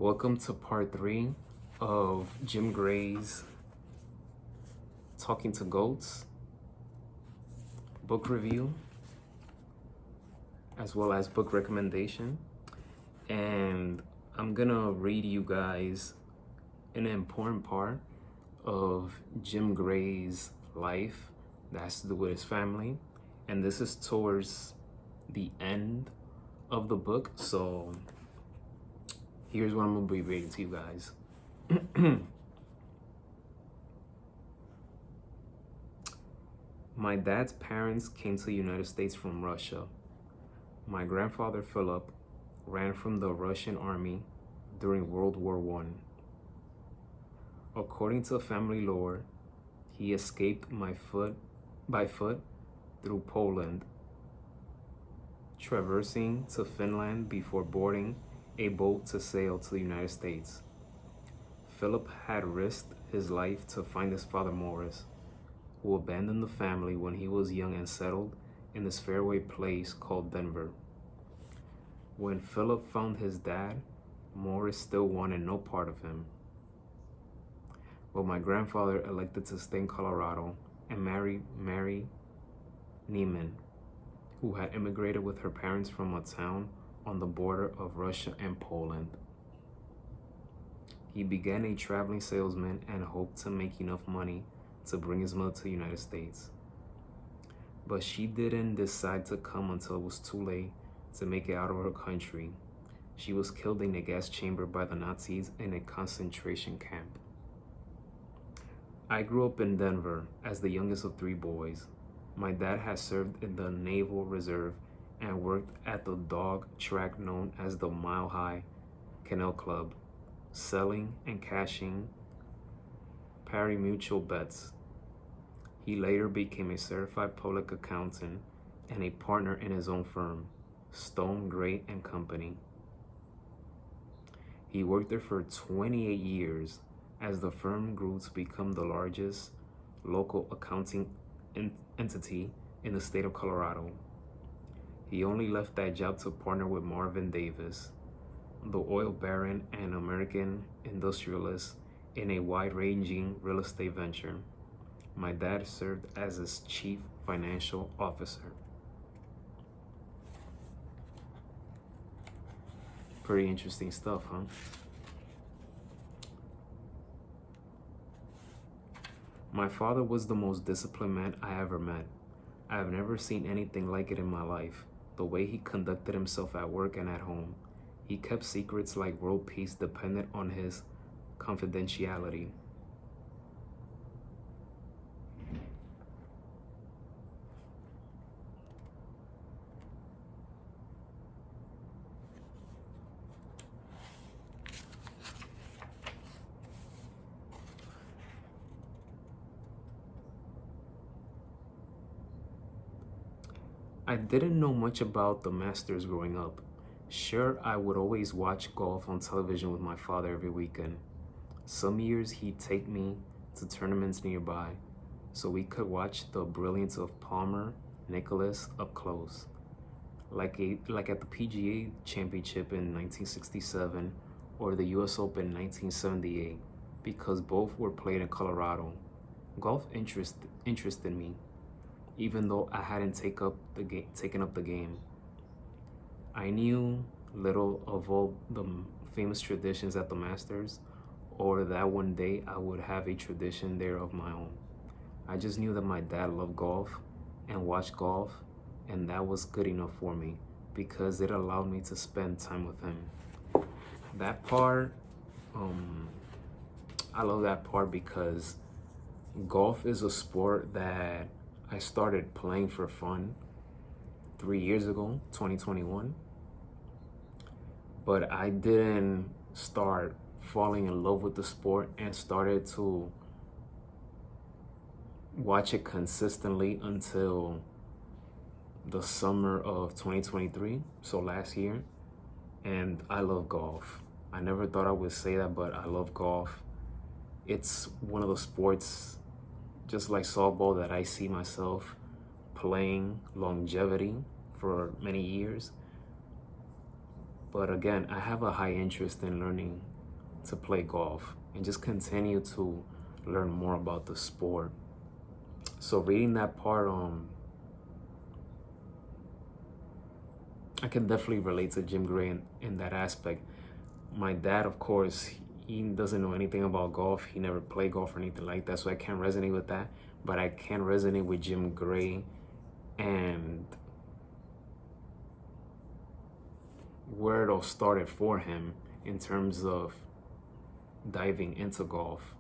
Welcome to part 3 of Jim Gray's Talking to Goats book review, as well as book recommendation. And I'm gonna read you guys an important part of Jim Gray's life that has to do with his family. And this is towards the end of the book, so here's what I'm gonna be reading to you guys. My dad's parents came to the United States from Russia. My grandfather Philip ran from the Russian army during World War I. According to family lore, he escaped by foot through Poland, traversing to Finland before boarding a boat to sail to the United States. Philip had risked his life to find his father Morris, who abandoned the family when he was young and settled in this faraway place called Denver. When Philip found his dad, Morris still wanted no part of him. But my grandfather elected to stay in Colorado and marry Mary Neiman, who had immigrated with her parents from a town on the border of Russia and Poland. He began a traveling salesman and hoped to make enough money to bring his mother to the United States. But she didn't decide to come until it was too late to make it out of her country. She was killed in a gas chamber by the Nazis in a concentration camp. I grew up in Denver as the youngest of 3 boys. My dad had served in the Naval Reserve and worked at the dog track known as the Mile High Kennel Club, selling and cashing pari-mutuel bets. He later became a certified public accountant and a partner in his own firm, Stone, Gray and Company. He worked there for 28 years as the firm grew to become the largest local accounting entity in the state of Colorado. He only left that job to partner with Marvin Davis, the oil baron and American industrialist, in a wide-ranging real estate venture. My dad served as his chief financial officer. Pretty interesting stuff, huh? My father was the most disciplined man I ever met. I have never seen anything like it in my life. The way he conducted himself at work and at home. He kept secrets like world peace dependent on his confidentiality. I didn't know much about the Masters growing up. Sure, I would always watch golf on television with my father every weekend. Some years he'd take me to tournaments nearby so we could watch the brilliance of Palmer, Nicklaus up close. Like at the PGA Championship in 1967 or the US Open in 1978, because both were played in Colorado. Golf interested me, even though I hadn't taken up the game. I knew little of all the famous traditions at the Masters, or that one day I would have a tradition there of my own. I just knew that my dad loved golf and watched golf, and that was good enough for me because it allowed me to spend time with him. That part, I love that part because golf is a sport that I started playing for fun 3 years ago, 2021. But I didn't start falling in love with the sport and started to watch it consistently until the summer of 2023, so last year. And I love golf. I never thought I would say that, but I love golf. It's one of the sports, just like softball, that I see myself playing longevity for many years. But again, I have a high interest in learning to play golf and just continue to learn more about the sport. So reading that part, I can definitely relate to Jim Gray in that aspect. My dad, of course, he doesn't know anything about golf. He never played golf or anything like that, so I can't resonate with that. But I can resonate with Jim Gray and where it all started for him in terms of diving into golf.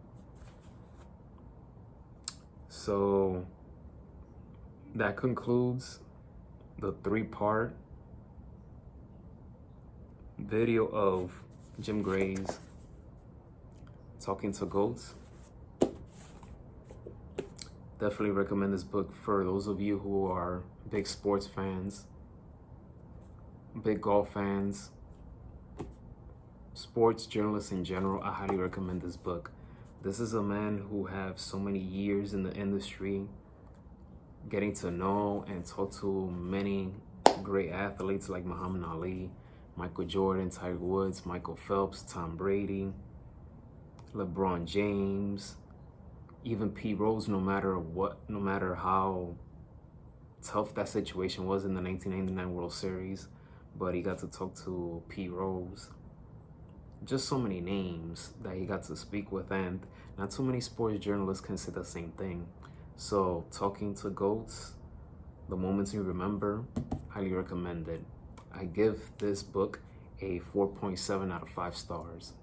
So that concludes the 3-part video of Jim Gray's Talking to Goats. Definitely recommend this book for those of you who are big sports fans, big golf fans, sports journalists in general. I highly recommend this book. This is a man who has so many years in the industry, getting to know and talk to many great athletes like Muhammad Ali, Michael Jordan, Tiger Woods, Michael Phelps, Tom Brady, LeBron James, even Pete Rose, no matter how tough that situation was in the 1999 World Series, but he got to talk to Pete Rose. Just so many names that he got to speak with, and not too many sports journalists can say the same thing. So Talking to Goats, The Moments You Remember, highly recommended. I give this book a 4.7 out of 5 stars.